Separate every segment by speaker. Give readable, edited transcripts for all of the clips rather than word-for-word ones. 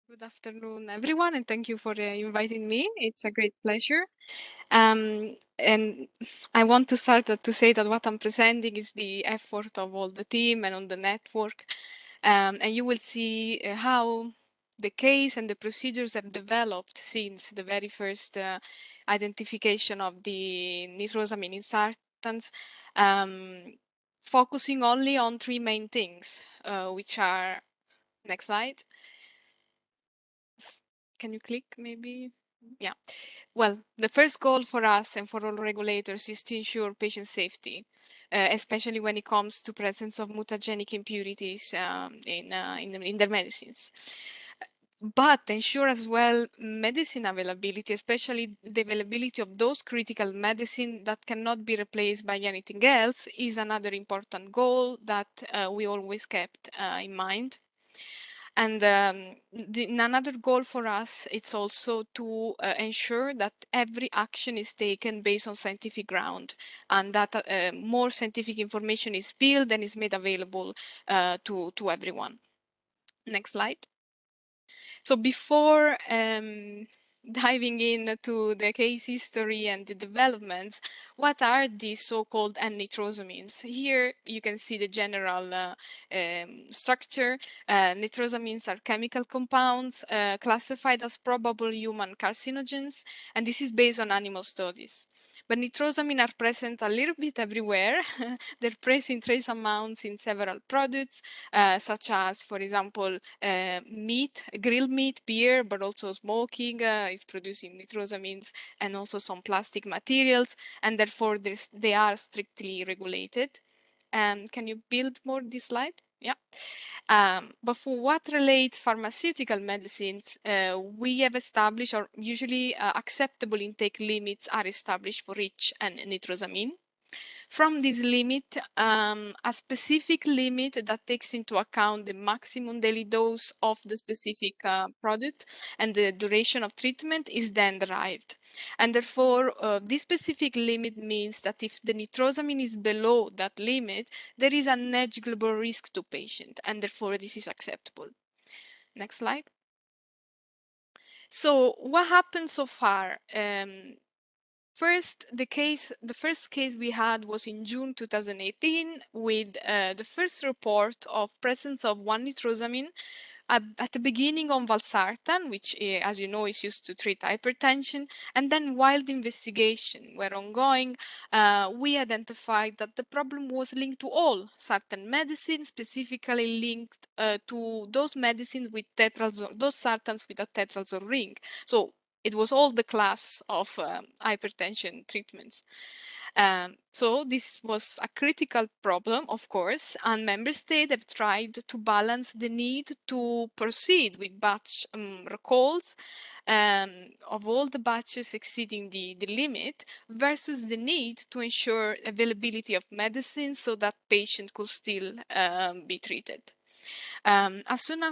Speaker 1: Good afternoon, everyone, and thank you for inviting me. It's a great pleasure. And I want to start to say that what I'm presenting is the effort of all the team and on the network. And you will see how the case and the procedures have developed since the very first identification of the nitrosamine insertants, focusing only on three main things, which are, next slide. Can you click maybe? Yeah. Well, the first goal for us and for all regulators is to ensure patient safety, especially when it comes to presence of mutagenic impurities in their medicines. But ensure as well medicine availability, especially the availability of those critical medicine that cannot be replaced by anything else, is another important goal that we always kept in mind. And another goal for us, it's also to ensure that every action is taken based on scientific ground and that more scientific information is built and is made available to everyone. Next slide. So before diving into the case history and the developments, what are these so-called N-nitrosamines? Here you can see the general structure. Nitrosamines are chemical compounds classified as probable human carcinogens, and this is based on animal studies. But nitrosamine are present a little bit everywhere. They're present in trace amounts in several products, such as, for example, meat, grilled meat, beer, but also smoking is producing nitrosamines, and also some plastic materials, and therefore they are strictly regulated. Can you build more this slide? Yeah. But for what relates pharmaceutical medicines, we have established, or usually acceptable intake limits are established for each and nitrosamine. From this limit, a specific limit that takes into account the maximum daily dose of the specific product and the duration of treatment is then derived. And therefore, this specific limit means that if the nitrosamine is below that limit, there is a negligible risk to patient, and therefore this is acceptable. Next slide. So what happened so far? The first case we had was in June 2018 with the first report of presence of 1-nitrosamine at the beginning on valsartan, which, as you know, is used to treat hypertension. And then while the investigation were ongoing, we identified that the problem was linked to all sartan medicines, specifically linked to those medicines with those sartans with a tetrazole ring. So it was all the class of hypertension treatments. So this was a critical problem, of course, and member states have tried to balance the need to proceed with batch recalls of all the batches exceeding the limit versus the need to ensure availability of medicine so that patients could still be treated. As soon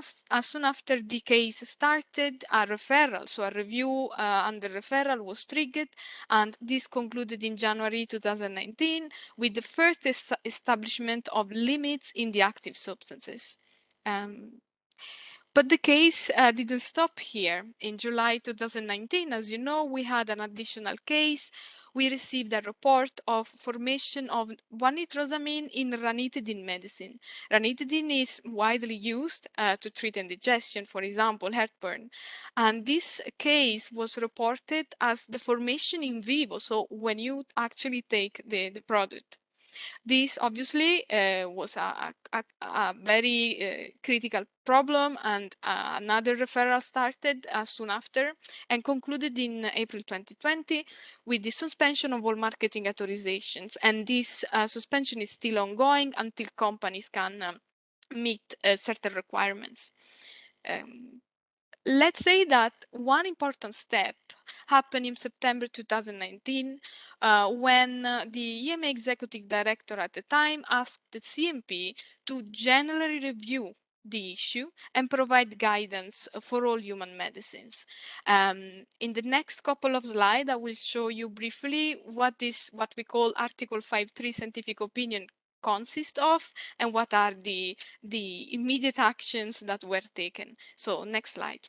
Speaker 1: after the case started, a referral, so a review under referral was triggered, and this concluded in January 2019 with the first establishment of limits in the active substances. But the case didn't stop here. In July 2019, as you know, we had an additional case. We received a report of formation of 1-nitrosamine in ranitidine medicine. Ranitidine is widely used to treat indigestion, for example, heartburn. And this case was reported as the formation in vivo, so when you actually take the product. This obviously was a very critical problem, and another referral started soon after and concluded in April 2020 with the suspension of all marketing authorizations. And this suspension is still ongoing until companies can meet certain requirements. Let's say that one important step happened in September 2019 when the EMA executive director at the time asked the CMP to generally review the issue and provide guidance for all human medicines. In the next couple of slides, I will show you briefly what we call Article 5.3 scientific opinion consist of and what are the immediate actions that were taken. So next slide.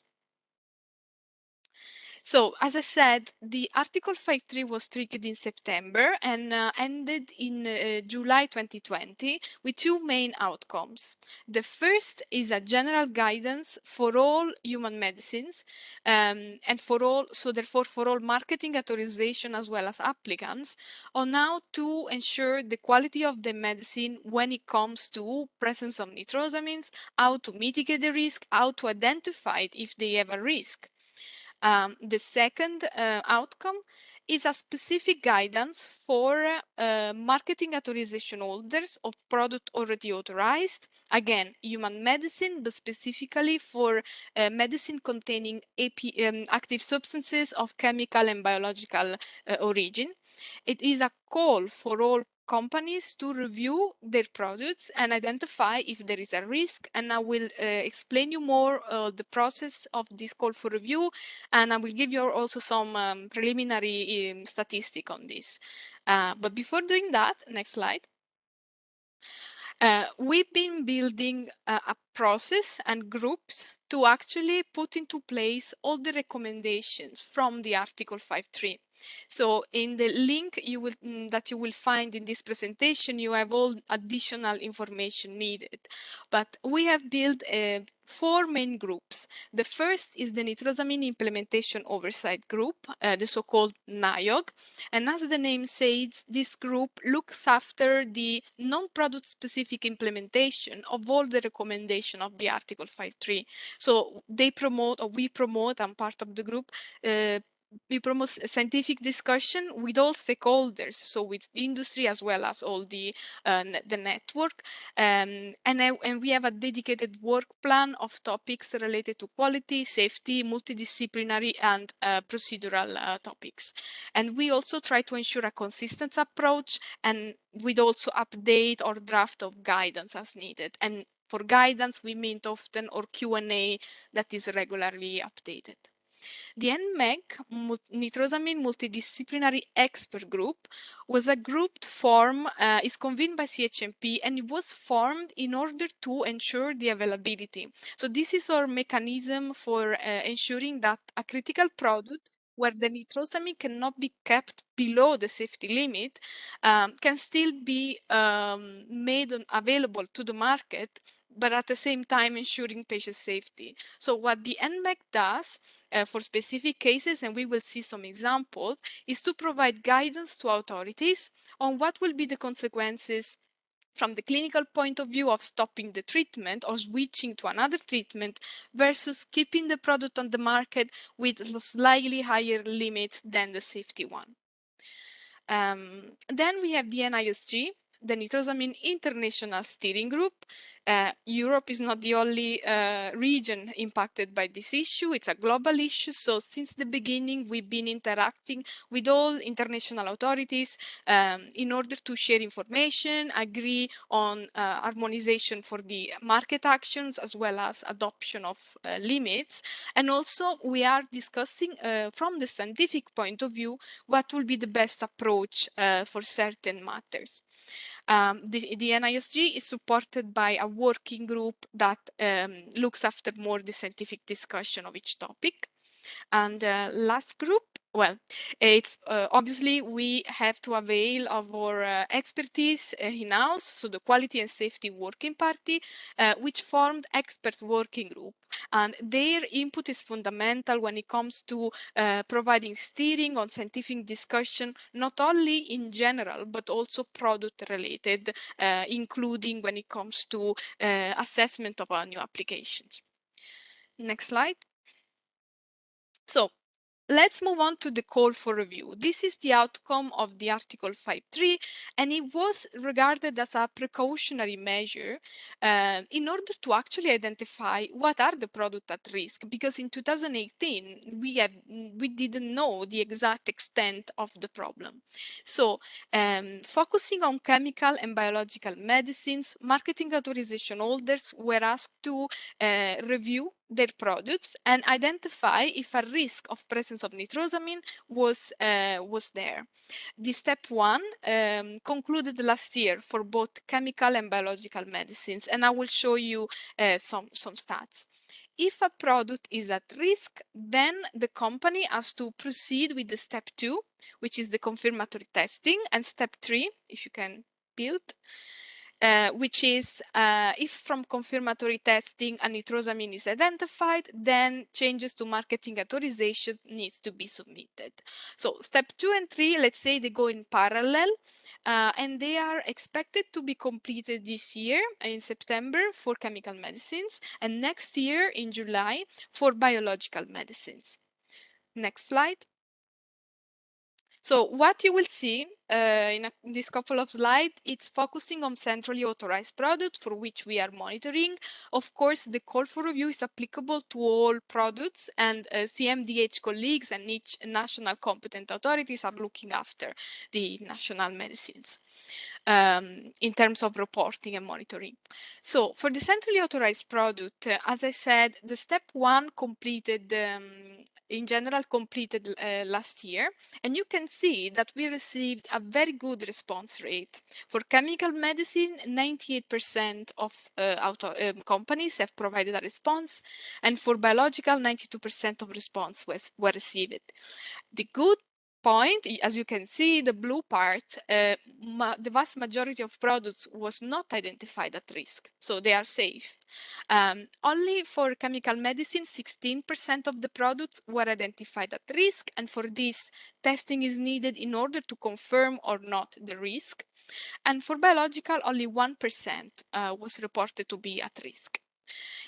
Speaker 1: So, as I said, the Article 5.3 was triggered in September and ended in July 2020 with two main outcomes. The first is a general guidance for all human medicines and for all, so therefore for all marketing authorization as well as applicants on how to ensure the quality of the medicine when it comes to presence of nitrosamines, how to mitigate the risk, how to identify if they have a risk. The second outcome is a specific guidance for marketing authorization holders of product already authorized. Again, human medicine, but specifically for medicine containing active substances of chemical and biological origin. It is a call for all companies to review their products and identify if there is a risk. And I will explain you more the process of this call for review, and I will give you also some preliminary statistic on this. But before doing that, next slide. We've been building a process and groups to actually put into place all the recommendations from the Article 5.3. So in the link that you will find in this presentation, you have all additional information needed. But we have built four main groups. The first is the Nitrosamine Implementation Oversight Group, the so-called NIOG. And as the name says, this group looks after the non-product specific implementation of all the recommendation of the Article 5.3. So they promote, or we promote, I'm part of the group, we promote scientific discussion with all stakeholders, so with the industry as well as all the network, and we have a dedicated work plan of topics related to quality, safety, multidisciplinary, and procedural topics. And we also try to ensure a consistent approach, and we'd also update or draft of guidance as needed. And for guidance, we mean often or Q&A that is regularly updated. The NMEG, Nitrosamine Multidisciplinary Expert Group, was a group formed, is convened by CHMP, and it was formed in order to ensure the availability. So this is our mechanism for ensuring that a critical product where the nitrosamine cannot be kept below the safety limit can still be made available to the market, but at the same time ensuring patient safety. So what the NMEG does for specific cases, and we will see some examples, is to provide guidance to authorities on what will be the consequences from the clinical point of view of stopping the treatment or switching to another treatment versus keeping the product on the market with slightly higher limits than the safety one. Then we have the NISG, the Nitrosamine International Steering Group. Europe is not the only region impacted by this issue. It's a global issue. So since the beginning, we've been interacting with all international authorities in order to share information, agree on harmonization for the market actions, as well as adoption of limits. And also, we are discussing from the scientific point of view what will be the best approach for certain matters. The NISG is supported by a working group that looks after more the scientific discussion of each topic. And last group, well, it's obviously we have to avail of our expertise in-house, so the Quality and Safety Working Party, which formed expert working group. And their input is fundamental when it comes to providing steering on scientific discussion, not only in general, but also product related, including when it comes to assessment of our new applications. Next slide. So let's move on to the call for review. This is the outcome of the Article 5.3, and it was regarded as a precautionary measure in order to actually identify what are the products at risk, because in 2018, we didn't know the exact extent of the problem. So focusing on chemical and biological medicines, marketing authorization holders were asked to review their products and identify if a risk of presence of nitrosamine was there. The step one concluded last year for both chemical and biological medicines, and I will show you some stats. if a product is at risk, then the company has to proceed with the step 2, which is the confirmatory testing, and step 3, if you can build, which is if from confirmatory testing a nitrosamine is identified, then changes to marketing authorization needs to be submitted. So step 2 and 3, let's say they go in parallel, and they are expected to be completed this year in September for chemical medicines, and next year in July for biological medicines. Next slide. So what you will see in this couple of slides, it's focusing on centrally authorized products for which we are monitoring. Of course, the call for review is applicable to all products, and CMDH colleagues and each national competent authorities are looking after the national medicines in terms of reporting and monitoring. So for the centrally authorized product, as I said, the step 1 completed in general completed last year, and you can see that we received a very good response rate. For chemical medicine, 98% of companies have provided a response, and for biological, 92% of response were received. The good point, as you can see, the blue part, the vast majority of products was not identified at risk, so they are safe. Only for chemical medicine, 16% of the products were identified at risk, and for this, testing is needed in order to confirm or not the risk. And for biological, only 1% was reported to be at risk.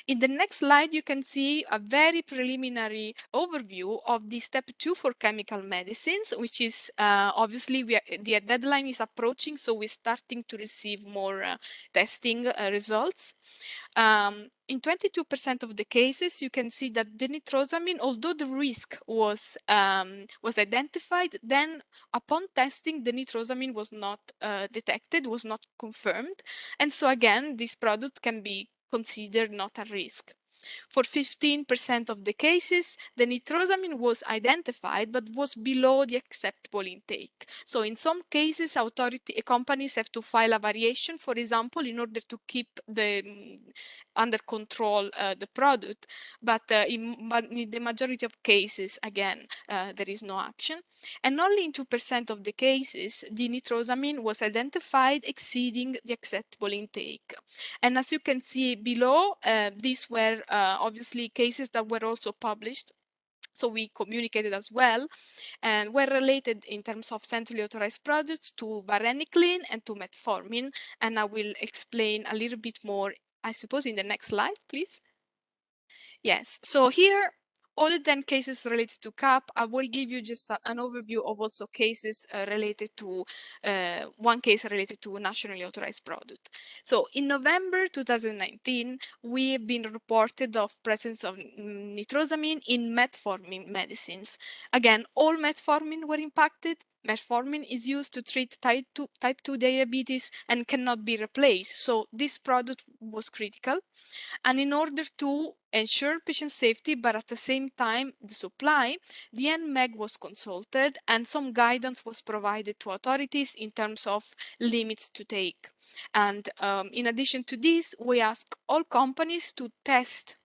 Speaker 1: In the next slide, you can see a very preliminary overview of the step 2 for chemical medicines, which is obviously the deadline is approaching, so we're starting to receive more testing results. In 22% of the cases, you can see that the nitrosamine, although the risk was identified, then upon testing, the nitrosamine was not detected, was not confirmed. And so again, this product can be considered not a risk. For 15% of the cases, the nitrosamine was identified but was below the acceptable intake. So in some cases, companies have to file a variation, for example, in order to keep under control the product. But in the majority of cases, again, there is no action. And only in 2% of the cases, the nitrosamine was identified exceeding the acceptable intake. And as you can see below, these were obviously cases that were also published. So we communicated as well, and were related in terms of centrally authorized products to varenicline and to metformin. And I will explain a little bit more, I suppose, in the next slide, please. Yes, so here, other than cases related to CAP, I will give you just an overview of also cases related to, one case related to a nationally authorized product. So in November 2019, we have been reported of presence of nitrosamine in metformin medicines. Again, all metformin were impacted. Metformin is used to treat type 2 diabetes and cannot be replaced. So this product was critical. And in order to ensure patient safety, but at the same time the supply, the NMEG was consulted and some guidance was provided to authorities in terms of limits to take. And in addition to this, we ask all companies to test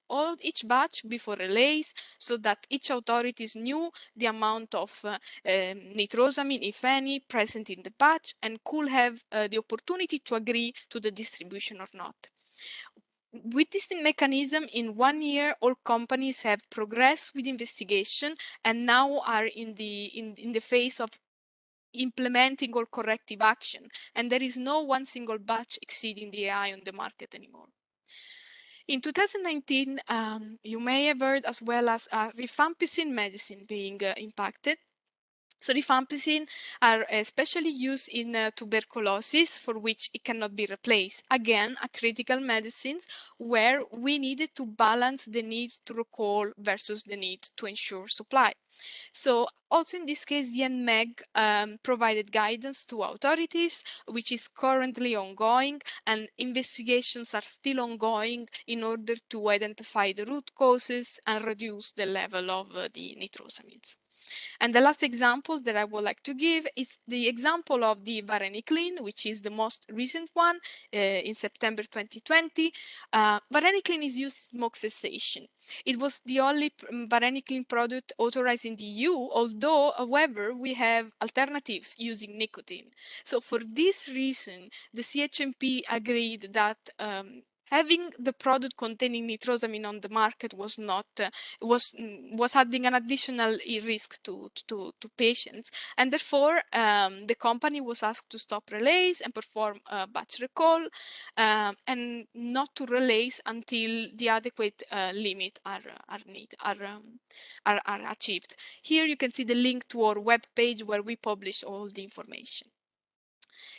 Speaker 1: each batch before release so that each authorities knew the amount of nitrosamine, if any, present in the batch and could have the opportunity to agree to the distribution or not. With this mechanism, in 1 year, all companies have progressed with investigation and now are in the phase of implementing all corrective action. And there is no one single batch exceeding the AI on the market anymore. In 2019, you may have heard as well as rifampicin medicine being impacted. So rifampicin are especially used in tuberculosis, for which it cannot be replaced. Again, a critical medicine where we needed to balance the need to recall versus the need to ensure supply. So also in this case, the NMEG provided guidance to authorities, which is currently ongoing, and investigations are still ongoing in order to identify the root causes and reduce the level of the nitrosamines. And the last example that I would like to give is the example of the varenicline, which is the most recent one in September 2020. Varenicline is used in smoke cessation. It was the only varenicline product authorized in the EU, although, however, we have alternatives using nicotine. So for this reason, the CHMP agreed that having the product containing nitrosamine on the market was not was adding an additional risk to patients, and therefore the company was asked to stop relays and perform a batch recall and not to relays until the adequate limit are achieved. Here you can see the link to our web page where we publish all the information.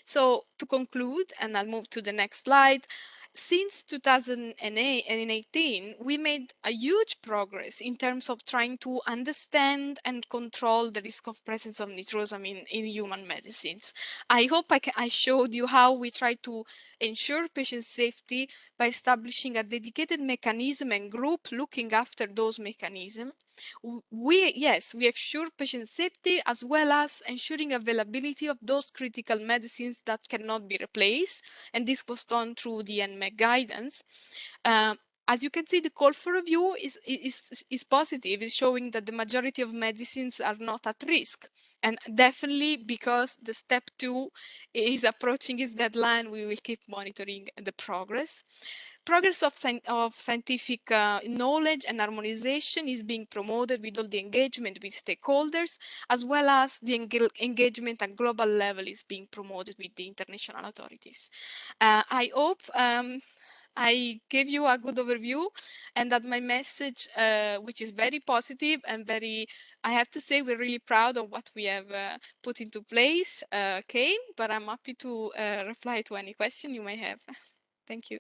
Speaker 1: So to conclude, and I'll move to the next slide, since 2018, we made a huge progress in terms of trying to understand and control the risk of presence of nitrosamine in human medicines. I hope I showed you how we try to ensure patient safety by establishing a dedicated mechanism and group looking after those mechanisms. We ensure patient safety as well as ensuring availability of those critical medicines that cannot be replaced, and this was done through the NMEC guidance. As you can see, the call for review is positive, is showing that the majority of medicines are not at risk. And definitely because the step 2 is approaching its deadline, we will keep monitoring the progress. Progress of scientific knowledge and harmonization is being promoted with all the engagement with stakeholders, as well as the engagement at global level is being promoted with the international authorities. I hope I gave you a good overview and that my message, which is very positive and very, I have to say, we're really proud of what we have put into place, came, but I'm happy to reply to any question you may have. Thank you.